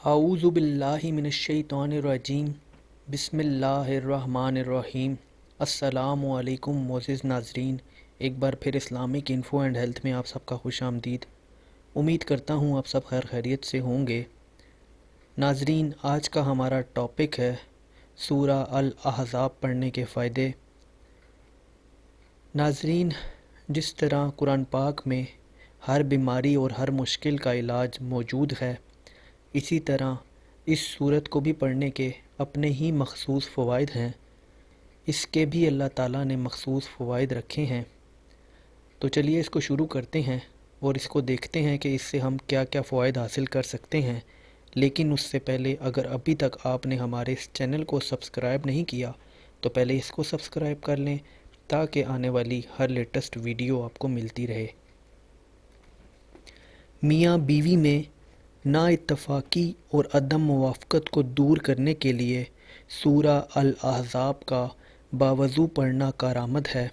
اعوذ باللہ من الشیطان الرجیم بسم اللہ الرحمن الرحیم۔ السلام علیکم معزز ناظرین، ایک بار پھر اسلامک انفو اینڈ ہیلتھ میں آپ سب کا خوش آمدید۔ امید کرتا ہوں آپ سب خیر خیریت سے ہوں گے۔ ناظرین، آج کا ہمارا ٹاپک ہے سورہ الاحزاب پڑھنے کے فائدے۔ ناظرین، جس طرح قرآن پاک میں ہر بیماری اور ہر مشکل کا علاج موجود ہے، اسی طرح اس سورت کو بھی پڑھنے کے اپنے ہی مخصوص فوائد ہیں۔ اس کے بھی اللہ تعالیٰ نے مخصوص فوائد رکھے ہیں۔ تو چلیے اس کو شروع کرتے ہیں اور اس کو دیکھتے ہیں کہ اس سے ہم کیا کیا فوائد حاصل کر سکتے ہیں۔ لیکن اس سے پہلے اگر ابھی تک آپ نے ہمارے اس چینل کو سبسکرائب نہیں کیا تو پہلے اس کو سبسکرائب کر لیں تاکہ آنے والی ہر لیٹسٹ ویڈیو آپ کو ملتی رہے۔ میاں بیوی میں نا اتفاقی اور عدم موافقت کو دور کرنے کے لیے سورہ الاحزاب کا باوضو پڑھنا کارآمد ہے۔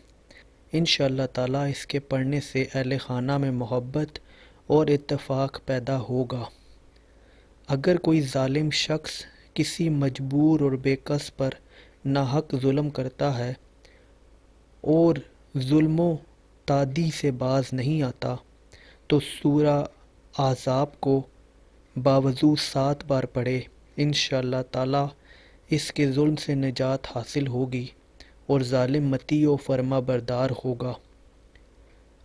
انشاءاللہ تعالیٰ اس کے پڑھنے سے اہل خانہ میں محبت اور اتفاق پیدا ہوگا۔ اگر کوئی ظالم شخص کسی مجبور اور بے کس پر ناحق ظلم کرتا ہے اور ظلم و تعدی سے باز نہیں آتا تو سورہ احزاب کو باوضو 7 بار پڑھے، انشاءاللہ تعالیٰ اس کے ظلم سے نجات حاصل ہوگی اور ظالم مطیع و فرما بردار ہوگا۔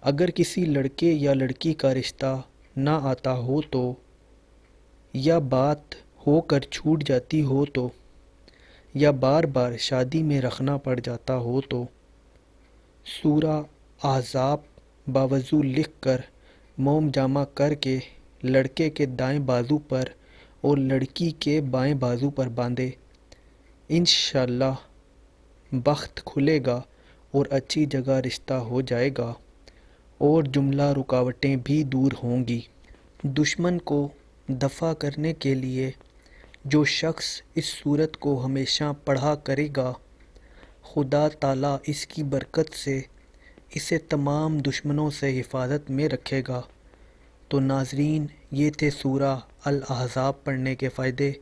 اگر کسی لڑکے یا لڑکی کا رشتہ نہ آتا ہو تو یا بات ہو کر چھوٹ جاتی ہو تو یا بار بار شادی میں رکھنا پڑ جاتا ہو تو سورہ احزاب باوضو لکھ کر موم جامع کر کے لڑکے کے دائیں بازو پر اور لڑکی کے بائیں بازو پر باندھے، انشاءاللہ بخت کھلے گا اور اچھی جگہ رشتہ ہو جائے گا اور جملہ رکاوٹیں بھی دور ہوں گی۔ دشمن کو دفع کرنے کے لیے جو شخص اس سورت کو ہمیشہ پڑھا کرے گا، خدا تعالیٰ اس کی برکت سے اسے تمام دشمنوں سے حفاظت میں رکھے گا۔ تو ناظرین، یہ تھے سورہ الاحزاب پڑھنے کے فائدے۔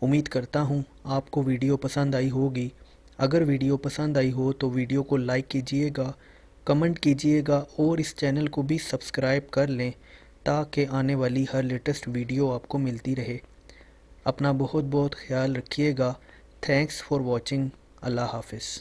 امید کرتا ہوں آپ کو ویڈیو پسند آئی ہوگی۔ اگر ویڈیو پسند آئی ہو تو ویڈیو کو لائک کیجئے گا، کمنٹ کیجئے گا اور اس چینل کو بھی سبسکرائب کر لیں تاکہ آنے والی ہر لیٹسٹ ویڈیو آپ کو ملتی رہے۔ اپنا بہت بہت خیال رکھیے گا۔ Thanks for watching. اللہ حافظ۔